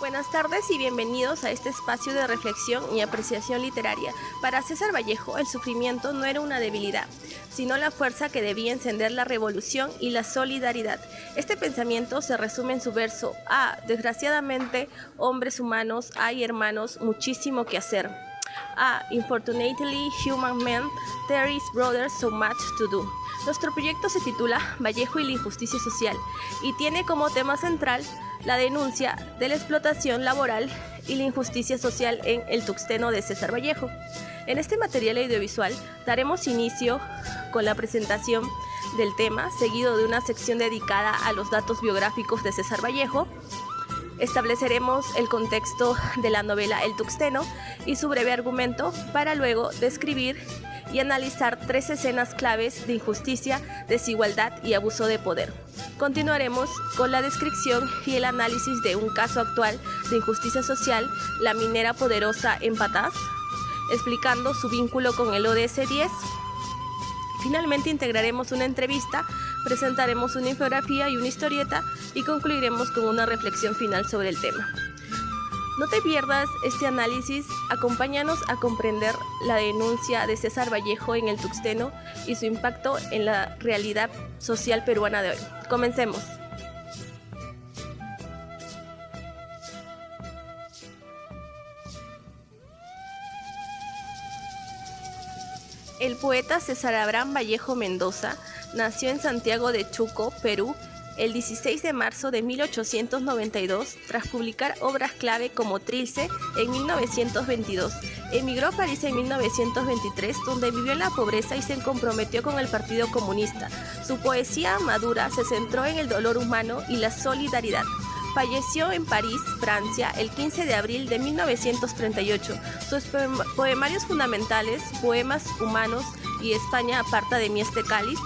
Buenas tardes y bienvenidos a este espacio de reflexión y apreciación literaria. Para César Vallejo, el sufrimiento no era una debilidad, sino la fuerza que debía encender la revolución y la solidaridad. Este pensamiento se resume en su verso: desgraciadamente, hombres humanos, hay hermanos, muchísimo que hacer. Unfortunately, human men, there is brothers, so much to do. Nuestro proyecto se titula Vallejo y la injusticia social y tiene como tema central la denuncia de la explotación laboral y la injusticia social en el Tuxteno de César Vallejo. En este material audiovisual daremos inicio con la presentación del tema, seguido de una sección dedicada a los datos biográficos de César Vallejo. Estableceremos el contexto de la novela El Tuxteno y su breve argumento, para luego describir y analizar 3 escenas claves de injusticia, desigualdad y abuso de poder. Continuaremos con la descripción y el análisis de un caso actual de injusticia social, la minera Poderosa en Patás, explicando su vínculo con el ODS 10. Finalmente integraremos una entrevista, presentaremos una infografía y una historieta y concluiremos con una reflexión final sobre el tema. No te pierdas este análisis, acompáñanos a comprender la denuncia de César Vallejo en el Tuxteno y su impacto en la realidad social peruana de hoy. Comencemos. El poeta César Abraham Vallejo Mendoza nació en Santiago de Chuco, Perú, el 16 de marzo de 1892, tras publicar obras clave como Trilce en 1922. Emigró a París en 1923, donde vivió en la pobreza y se comprometió con el Partido Comunista. Su poesía madura se centró en el dolor humano y la solidaridad. Falleció en París, Francia, el 15 de abril de 1938. Sus poemarios fundamentales, Poemas Humanos y España aparta de mí este cáliz,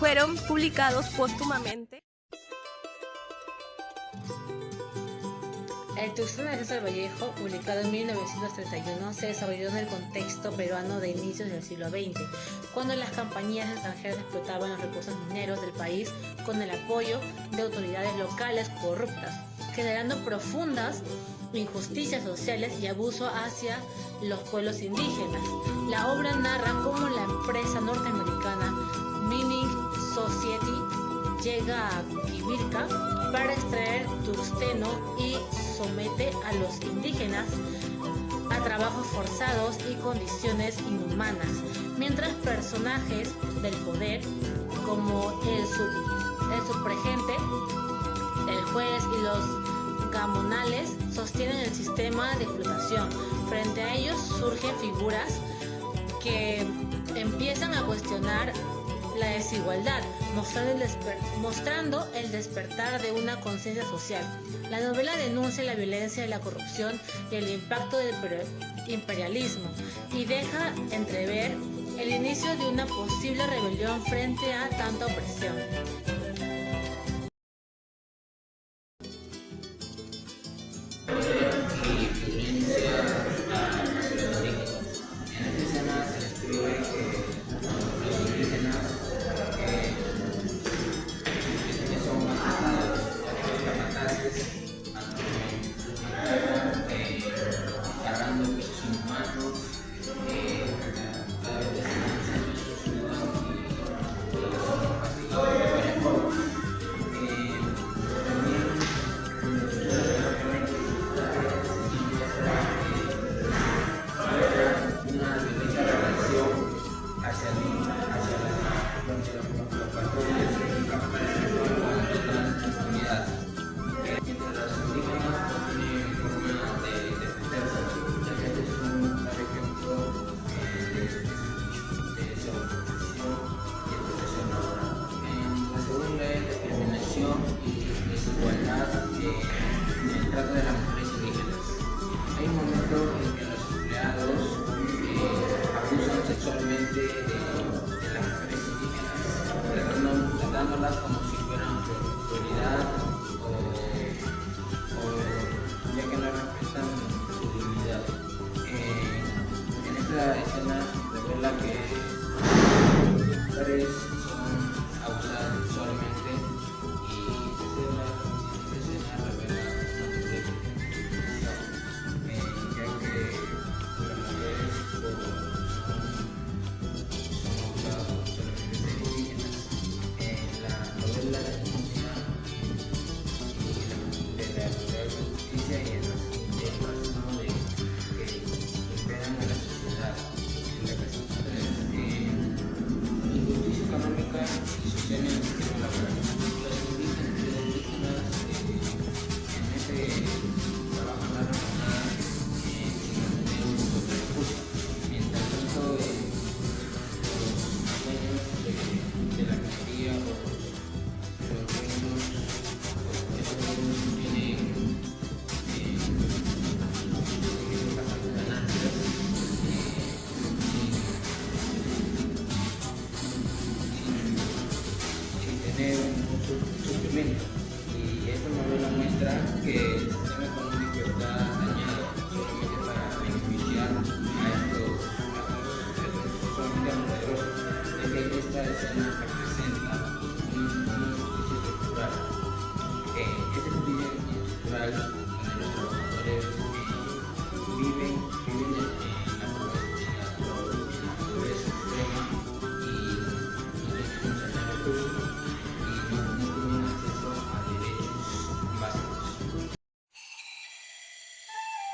fueron publicados póstumamente. El Tuxteno de César Vallejo, publicado en 1931, se desarrolló en el contexto peruano de inicios del siglo XX, cuando las compañías extranjeras explotaban los recursos mineros del país con el apoyo de autoridades locales corruptas, generando profundas injusticias sociales y abuso hacia los pueblos indígenas. La obra narra cómo la empresa norteamericana Mining Society llega a Quivirca para extraer tungsteno y somete a los indígenas a trabajos forzados y condiciones inhumanas, mientras personajes del poder como el subregente, el juez y los gamonales sostienen el sistema de explotación. Frente a ellos surgen figuras que empiezan a cuestionar la desigualdad, mostrando el despertar de una conciencia social. La novela denuncia la violencia y la corrupción y el impacto del imperialismo y deja entrever el inicio de una posible rebelión frente a tanta opresión. Tratándolas como si fueran prioridad o ya que no respetan su dignidad. En esta escena revela que mujeres son abusadas sexualmente y esta escena revela escena representa una justicia estructural. Esta justicia estructural donde los trabajadores viven en la pobreza extrema y no tienen recursos y no tienen acceso a derechos básicos.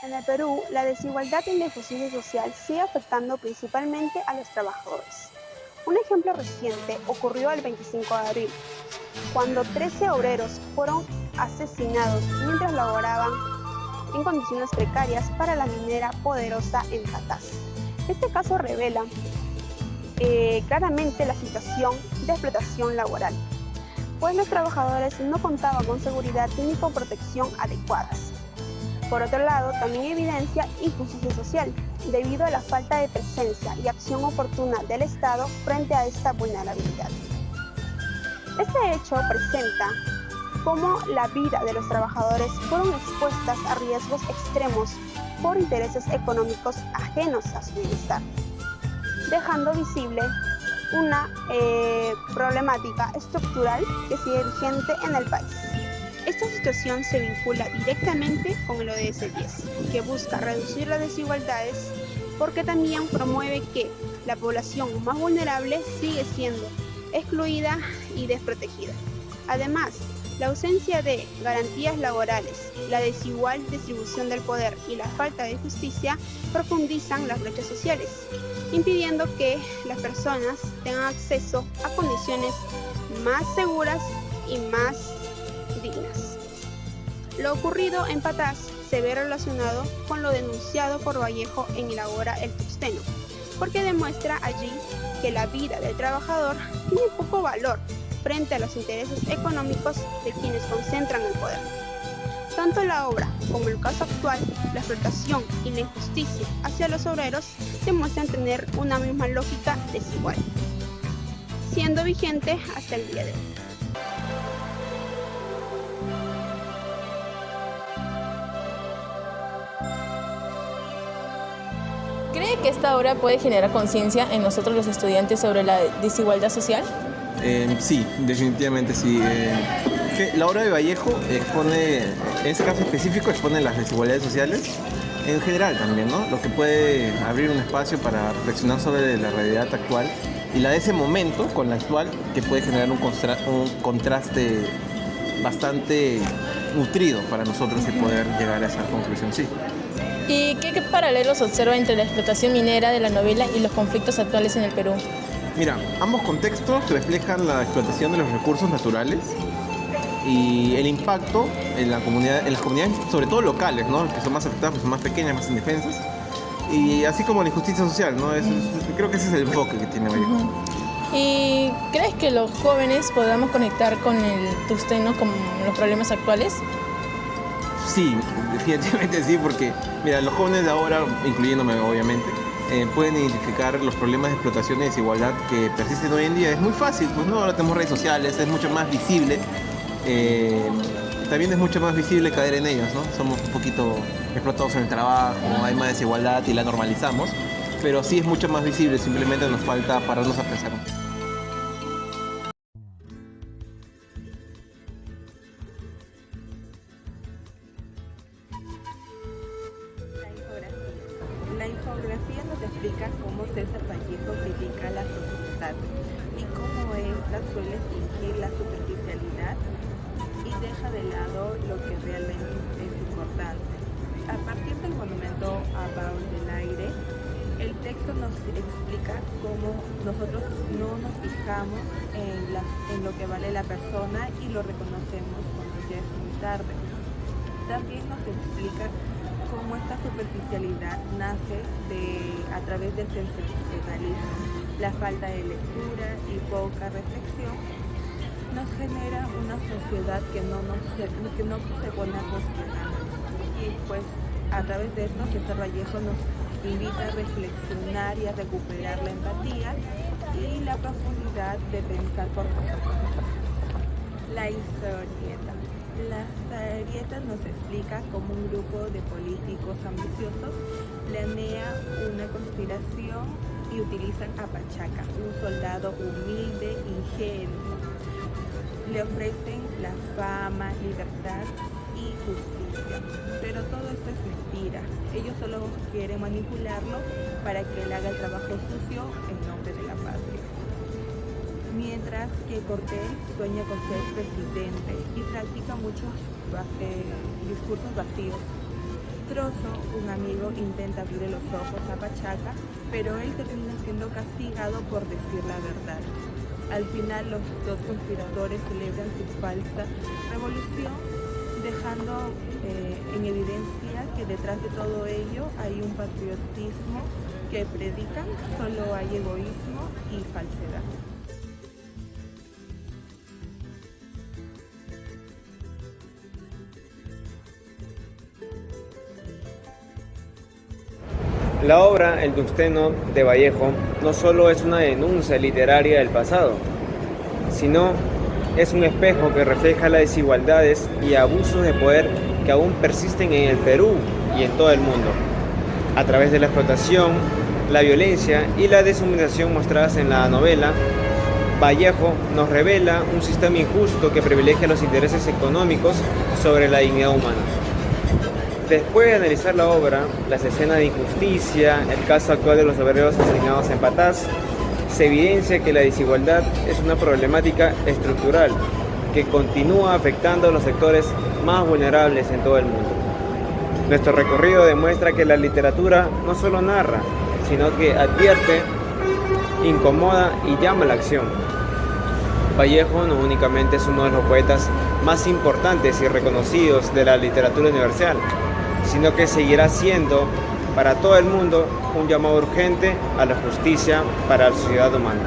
En el Perú, la desigualdad y la injusticia social sigue afectando principalmente a los trabajadores. Un ejemplo reciente ocurrió el 25 de abril, cuando 13 obreros fueron asesinados mientras laboraban en condiciones precarias para la minera Poderosa en Patás. Este caso revela claramente la situación de explotación laboral, pues los trabajadores no contaban con seguridad ni con protección adecuadas. Por otro lado, también evidencia injusticia social, debido a la falta de presencia y acción oportuna del Estado frente a esta vulnerabilidad. Este hecho presenta cómo la vida de los trabajadores fueron expuestas a riesgos extremos por intereses económicos ajenos a su bienestar, dejando visible una problemática estructural que sigue vigente en el país. Esta situación se vincula directamente con el ODS 10, que busca reducir las desigualdades porque también promueve que la población más vulnerable sigue siendo excluida y desprotegida. Además, la ausencia de garantías laborales, la desigual distribución del poder y la falta de justicia profundizan las brechas sociales, impidiendo que las personas tengan acceso a condiciones más seguras y más dignas. Lo ocurrido en Patás se ve relacionado con lo denunciado por Vallejo en el Agora El Tuxteno, porque demuestra allí que la vida del trabajador tiene poco valor frente a los intereses económicos de quienes concentran el poder. Tanto la obra como el caso actual, la explotación y la injusticia hacia los obreros demuestran tener una misma lógica desigual, siendo vigente hasta el día de hoy. ¿Cree que esta obra puede generar conciencia en nosotros los estudiantes sobre la desigualdad social? Sí, definitivamente sí. La obra de Vallejo expone, en ese caso específico, expone las desigualdades sociales en general también, ¿no? Lo que puede abrir un espacio para reflexionar sobre la realidad actual y la de ese momento con la actual, que puede generar un contraste bastante nutrido para nosotros y poder llegar a esa conclusión, sí. ¿Y qué paralelos observa entre la explotación minera de la novela y los conflictos actuales en el Perú? Mira, ambos contextos reflejan la explotación de los recursos naturales y el impacto en las comunidades, sobre todo locales, ¿no? Que son más afectadas, pues son más pequeñas, más indefensas, y así como la injusticia social, ¿no? Creo que ese es el enfoque que tiene Vallejo. ¿Y crees que los jóvenes podamos conectar con el tuxteno con los problemas actuales? Sí, definitivamente sí, porque mira, los jóvenes de ahora, incluyéndome obviamente, pueden identificar los problemas de explotación y desigualdad que persisten hoy en día. Es muy fácil, pues no, ahora tenemos redes sociales, es mucho más visible. También es mucho más visible caer en ellas, ¿no? Somos un poquito explotados en el trabajo, hay más desigualdad y la normalizamos, pero sí es mucho más visible, simplemente nos falta pararnos a pensar. La infografía nos explica cómo César Vallejo critica la sociedad y cómo ésta suele fingir la superficialidad y deja de lado lo que realmente es importante. A partir del monumento a Paul del Aire, el texto nos explica cómo nosotros no nos fijamos en lo que vale la persona y lo reconocemos cuando ya es muy tarde. También nos explica cómo esta superficialidad nace a través del sensacionalismo. La falta de lectura y poca reflexión nos genera una sociedad que no se pone a cuestionar. Y pues a través de esto César Vallejo nos invita a reflexionar y a recuperar la empatía y la profundidad de pensar por nosotros. La historieta. La historieta nos explica cómo un grupo de políticos ambiciosos planea una conspiración y utilizan a Pachaca, un soldado humilde, ingenuo. Le ofrecen la fama, libertad y justicia, pero todo esto es mentira. Ellos solo quieren manipularlo para que él haga el trabajo sucio en nombre de la patria. Mientras que Cortés sueña con ser presidente y practica muchos discursos vacíos. Trozo, un amigo, intenta abrirle los ojos a Pachaca, pero él termina siendo castigado por decir la verdad. Al final, los dos conspiradores celebran su falsa revolución, dejando en evidencia que detrás de todo ello hay un patriotismo que predican, solo hay egoísmo y falsedad. La obra El Tungsteno de Vallejo no solo es una denuncia literaria del pasado, sino es un espejo que refleja las desigualdades y abusos de poder que aún persisten en el Perú y en todo el mundo, a través de la explotación, la violencia y la deshumanización mostradas en la novela. Vallejo nos revela un sistema injusto que privilegia los intereses económicos sobre la dignidad humana. Después de analizar la obra, las escenas de injusticia, el caso actual de los obreros asesinados en Patás, se evidencia que la desigualdad es una problemática estructural que continúa afectando a los sectores más vulnerables en todo el mundo. Nuestro recorrido demuestra que la literatura no solo narra, sino que advierte, incomoda y llama a la acción. Vallejo no únicamente es uno de los poetas más importantes y reconocidos de la literatura universal, sino que seguirá siendo para todo el mundo un llamado urgente a la justicia para la sociedad humana.